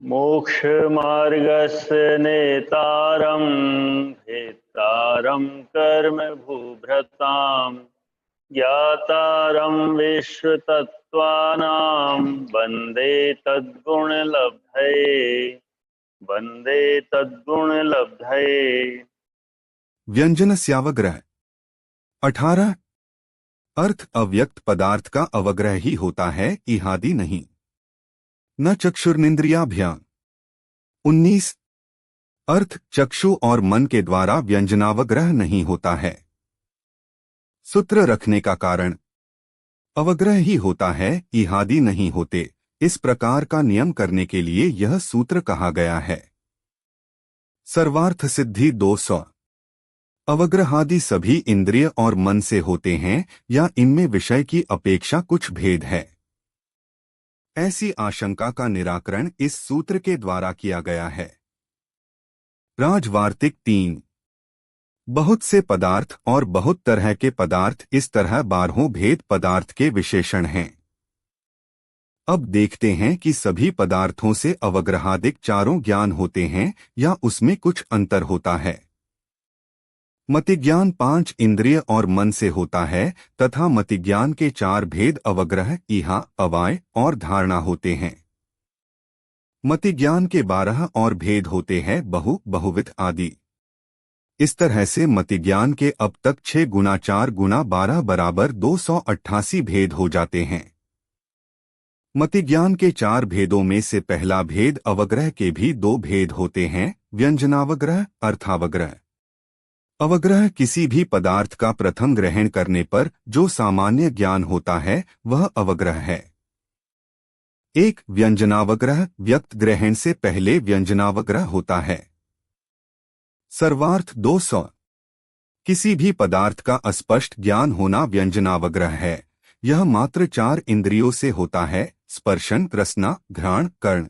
मोक्षमार्गस्य नेतारं भेत्तारं कर्म भूभृतां ज्ञातारं विश्वतत्त्वानां वन्दे तद्गुणलब्धये। व्यंजनस्यावग्रह 18। अर्थ अव्यक्त पदार्थ का अवग्रह ही होता है, इहादी नहीं। न चक्षुर्निंद्रियाभ्यां 19। अर्थ चक्षु और मन के द्वारा व्यंजनावग्रह नहीं होता है। सूत्र रखने का कारण अवग्रह ही होता है, इहादी नहीं होते। इस प्रकार का नियम करने के लिए यह सूत्र कहा गया है। सर्वार्थ सिद्धि 200। अवग्रहादि सभी इंद्रिय और मन से होते हैं या इनमें विषय की अपेक्षा कुछ भेद है, ऐसी आशंका का निराकरण इस सूत्र के द्वारा किया गया है। राजवार्तिक 3। बहुत से पदार्थ और बहुत तरह के पदार्थ इस तरह 12 भेद पदार्थ के विशेषण हैं। अब देखते हैं कि सभी पदार्थों से अवग्रहादिक चारों ज्ञान होते हैं या उसमें कुछ अंतर होता है। मतिज्ञान 5 इंद्रिय और मन से होता है तथा मतिज्ञान के 4 भेद अवग्रह, इहा, अवाय और धारणा होते हैं। मतिज्ञान के 12 और भेद होते हैं, बहुविध आदि। इस तरह से मतिज्ञान के अब तक 6 गुना 4 गुना 12 बराबर 288 भेद हो जाते हैं। मतिज्ञान के 4 भेदों में से पहला भेद अवग्रह के भी 2 भेद होते हैं, व्यंजनावग्रह, अर्थावग्रह। अवग्रह किसी भी पदार्थ का प्रथम ग्रहण करने पर जो सामान्य ज्ञान होता है वह अवग्रह है। एक व्यंजनावग्रह व्यक्त ग्रहण से पहले व्यंजनावग्रह होता है। सर्वार्थ 200। किसी भी पदार्थ का अस्पष्ट ज्ञान होना व्यंजनावग्रह है। यह मात्र 4 इंद्रियों से होता है, स्पर्शन, रसना, घ्राण, कर्ण।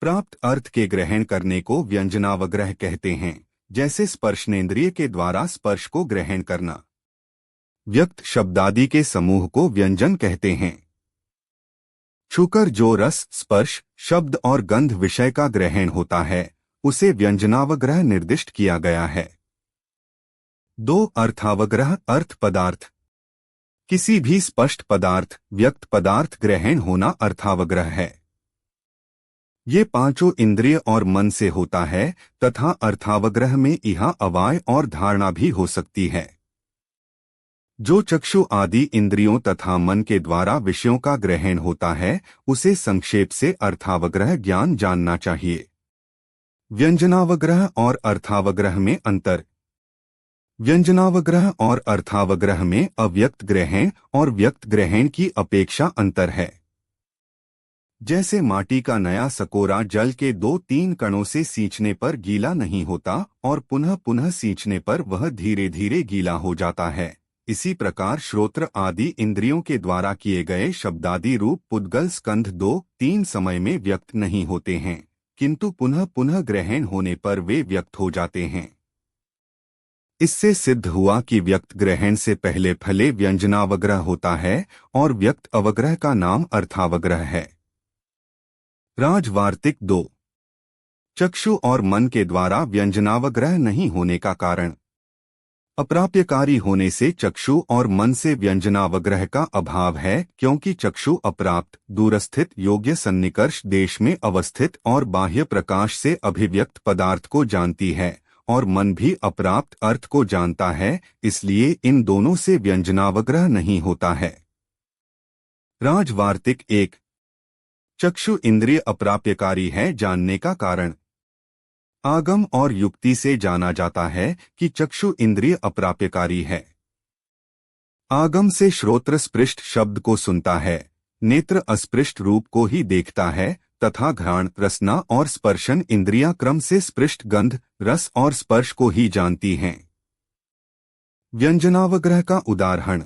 प्राप्त अर्थ के ग्रहण करने को व्यंजनावग्रह कहते हैं, जैसे स्पर्शनेंद्रिय के द्वारा स्पर्श को ग्रहण करना। व्यक्त शब्दादि के समूह को व्यंजन कहते हैं। छूकर जो रस, स्पर्श, शब्द और गंध विषय का ग्रहण होता है उसे व्यंजनावग्रह निर्दिष्ट किया गया है। 2 अर्थावग्रह, अर्थ पदार्थ। किसी भी स्पष्ट पदार्थ, व्यक्त पदार्थ ग्रहण होना अर्थावग्रह है। ये 5 इंद्रिय और मन से होता है तथा अर्थावग्रह में इहा, अवाय और धारणा भी हो सकती है। जो चक्षु आदि इंद्रियों तथा मन के द्वारा विषयों का ग्रहण होता है उसे संक्षेप से अर्थावग्रह ज्ञान जानना चाहिए। व्यंजनावग्रह और अर्थावग्रह में अंतर। व्यंजनावग्रह और अर्थावग्रह में अव्यक्त ग्रहण और व्यक्त ग्रहण की अपेक्षा अंतर है। जैसे माटी का नया सकोरा जल के 2-3 कणों से सींचने पर गीला नहीं होता और पुनः पुनः सींचने पर वह धीरे धीरे गीला हो जाता है, इसी प्रकार श्रोत्र आदि इंद्रियों के द्वारा किए गए शब्दादि रूप पुद्गल स्कंध 2-3 समय में व्यक्त नहीं होते हैं, किंतु पुनः पुनः ग्रहण होने पर वे व्यक्त हो जाते हैं। इससे सिद्ध हुआ कि व्यक्त ग्रहण से पहले फले व्यंजनावग्रह होता है और व्यक्त अवग्रह का नाम अर्थावग्रह है। राजवार्तिक 2। चक्षु और मन के द्वारा व्यंजनावग्रह नहीं होने का कारण। अप्राप्यकारी होने से चक्षु और मन से व्यंजनावग्रह का अभाव है, क्योंकि चक्षु अप्राप्त, दूरस्थित, योग्य सन्निकर्ष देश में अवस्थित और बाह्य प्रकाश से अभिव्यक्त पदार्थ को जानती है और मन भी अप्राप्त अर्थ को जानता है, इसलिए इन दोनों से व्यंजनावग्रह नहीं होता है। राजवार्तिक 1। चक्षु इंद्रिय अप्राप्यकारी है जानने का कारण। आगम और युक्ति से जाना जाता है कि चक्षु इंद्रिय अप्राप्यकारी है। आगम से श्रोत्र स्पृष्ट शब्द को सुनता है, नेत्र अस्पृष्ट रूप को ही देखता है तथा घ्राण, रसना और स्पर्शन इंद्रियां क्रम से स्पृष्ट गंध, रस और स्पर्श को ही जानती हैं। व्यंजनावग्रह का उदाहरण।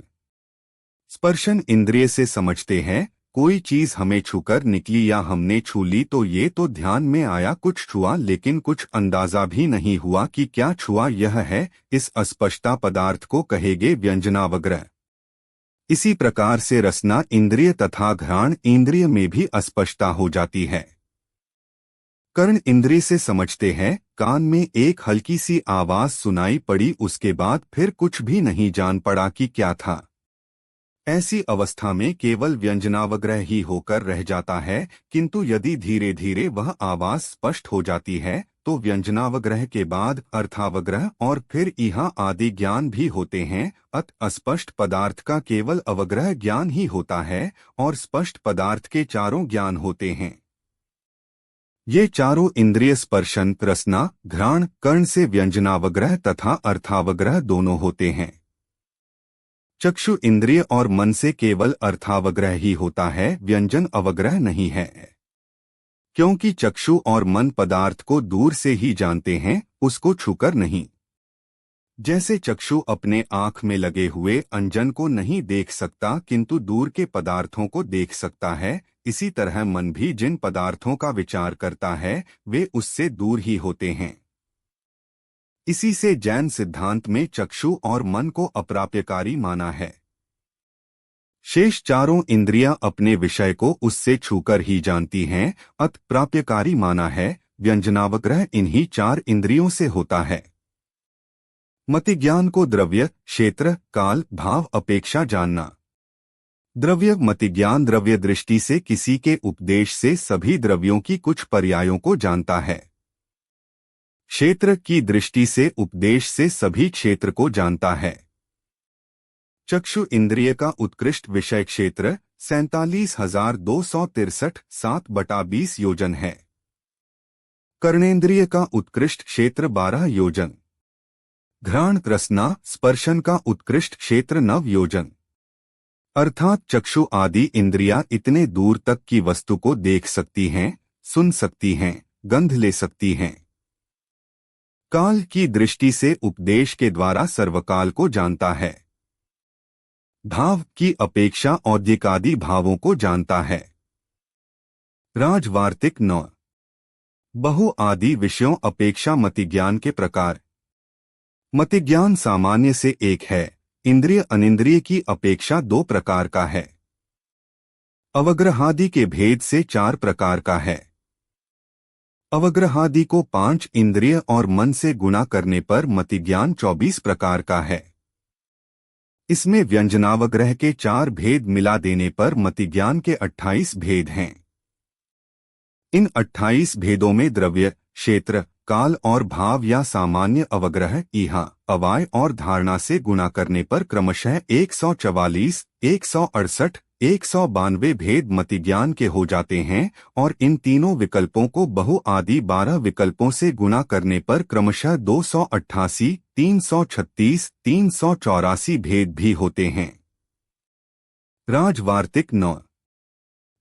स्पर्शन इंद्रिय से समझते हैं, कोई चीज हमें छूकर निकली या हमने छू ली तो ये तो ध्यान में आया कुछ छुआ, लेकिन कुछ अंदाजा भी नहीं हुआ कि क्या छुआ यह है, इस अस्पष्टता पदार्थ को कहेंगे व्यंजनावग्रह। इसी प्रकार से रसना इंद्रिय तथा घ्राण इंद्रिय में भी अस्पष्टता हो जाती है। कर्ण इंद्रिय से समझते हैं, कान में एक हल्की सी आवाज सुनाई पड़ी, उसके बाद फिर कुछ भी नहीं जान पड़ा कि क्या था। ऐसी अवस्था में केवल व्यंजनावग्रह ही होकर रह जाता है, किंतु यदि धीरे धीरे वह आवाज स्पष्ट हो जाती है तो व्यंजनावग्रह के बाद अर्थावग्रह और फिर इहा आदि ज्ञान भी होते हैं। अस्पष्ट पदार्थ का केवल अवग्रह ज्ञान ही होता है और स्पष्ट पदार्थ के चारों ज्ञान होते हैं। ये चारों इंद्रिय स्पर्शन, रसना, घ्राण, कर्ण से व्यंजनावग्रह तथा अर्थावग्रह दोनों होते हैं। चक्षु इंद्रिय और मन से केवल अर्थावग्रह ही होता है, व्यंजन अवग्रह नहीं है, क्योंकि चक्षु और मन पदार्थ को दूर से ही जानते हैं, उसको छूकर नहीं। जैसे चक्षु अपने आँख में लगे हुए अंजन को नहीं देख सकता किंतु दूर के पदार्थों को देख सकता है, इसी तरह मन भी जिन पदार्थों का विचार करता है वे उससे दूर ही होते हैं। इसी से जैन सिद्धांत में चक्षु और मन को अप्राप्यकारी माना है। शेष चारों इंद्रियां अपने विषय को उससे छूकर ही जानती हैं, अत प्राप्यकारी माना है। व्यंजनावग्रह इन्हीं चार इंद्रियों से होता है। मतिज्ञान को द्रव्य, क्षेत्र, काल, भाव अपेक्षा जानना। द्रव्य मतिज्ञान द्रव्य दृष्टि से किसी के उपदेश से सभी द्रव्यों की कुछ पर्यायों को जानता है। क्षेत्र की दृष्टि से उपदेश से सभी क्षेत्र को जानता है। चक्षु इंद्रिय का उत्कृष्ट विषय क्षेत्र 47,263 7/20 योजन है। कर्णेंद्रिय का उत्कृष्ट क्षेत्र 12 योजन। घ्राण रसना स्पर्शन का उत्कृष्ट क्षेत्र 9 योजन। अर्थात चक्षु आदि इंद्रियां इतने दूर तक की वस्तु को देख सकती हैं, सुन सकती हैं, गंध ले सकती हैं। काल की दृष्टि से उपदेश के द्वारा सर्वकाल को जानता है। भाव की अपेक्षा औद्यिकादि भावों को जानता है। राजवार्तिक 9 बहु आदि विषयों अपेक्षा मतिज्ञान के प्रकार। मतिज्ञान सामान्य से एक है, इंद्रिय अनिंद्रिय की अपेक्षा 2 प्रकार का है। अवग्रहादि के भेद से 4 प्रकार का है। अवग्रहादि को 5 इंद्रिय और मन से गुणा करने पर मतिज्ञान 24 प्रकार का है। इसमें व्यंजनावग्रह के 4 भेद मिला देने पर मतिज्ञान के 28 भेद हैं। इन 28 भेदों में द्रव्य, क्षेत्र, काल और भाव या सामान्य अवग्रह, इहा, अवाय और धारणा से गुणा करने पर क्रमशः 144, 168, 192 भेद मतिज्ञान के हो जाते हैं और इन तीनों विकल्पों को बहु आदि 12 विकल्पों से गुणा करने पर क्रमशः 288, 336, 384 भेद भी होते हैं। राजवार्तिक 9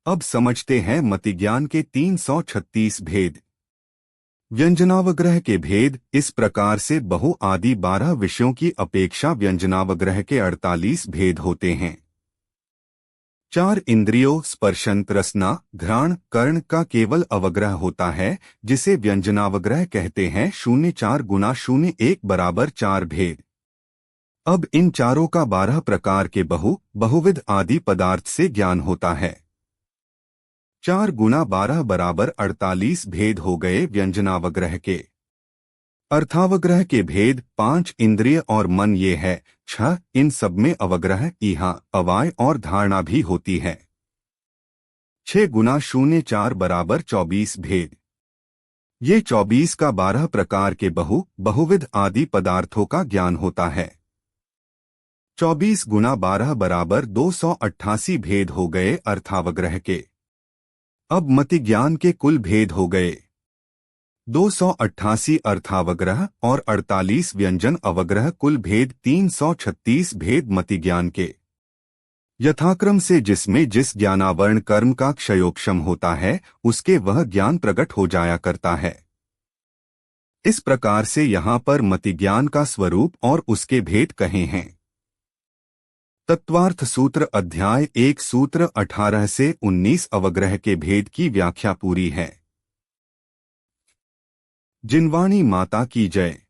अब समझते हैं मतिज्ञान के 336 भेद। व्यंजनावग्रह के भेद इस प्रकार से बहु आदि 12 विषयों की अपेक्षा व्यंजनावग्रह के 48 भेद होते हैं। 4 इंद्रियों स्पर्शन, रसना, घ्राण, कर्ण का केवल अवग्रह होता है, जिसे व्यंजनावग्रह कहते हैं। 0 × 0 = 4 भेद। अब इन चारों का 12 प्रकार के बहुविध आदि पदार्थ से ज्ञान होता है। 4 × 12 = 48 भेद हो गए व्यंजनावग्रह के। अर्थावग्रह के भेद 5 इंद्रिय और मन ये है। 6 इन सब में अवग्रह, इहा, अवाय और धारणा भी होती है। 6 × 0 = 24 भेद। ये 24 का 12 प्रकार के बहुविध आदि पदार्थों का ज्ञान होता है। 24 × 12 = 288 भेद हो गए अर्थावग्रह के। अब मतिज्ञान के कुल भेद हो गए 288 अर्थावग्रह और 48 व्यंजन अवग्रह, कुल भेद 336 भेद मतिज्ञान के। यथाक्रम से जिसमें जिस ज्ञानावरण कर्म का क्षयोक्षम होता है उसके वह ज्ञान प्रकट हो जाया करता है। इस प्रकार से यहाँ पर मतिज्ञान का स्वरूप और उसके भेद कहे हैं। तत्वार्थ सूत्र अध्याय 1 सूत्र 18 से 19 अवग्रह के भेद की व्याख्या पूरी है। जिनवाणी माता की जय।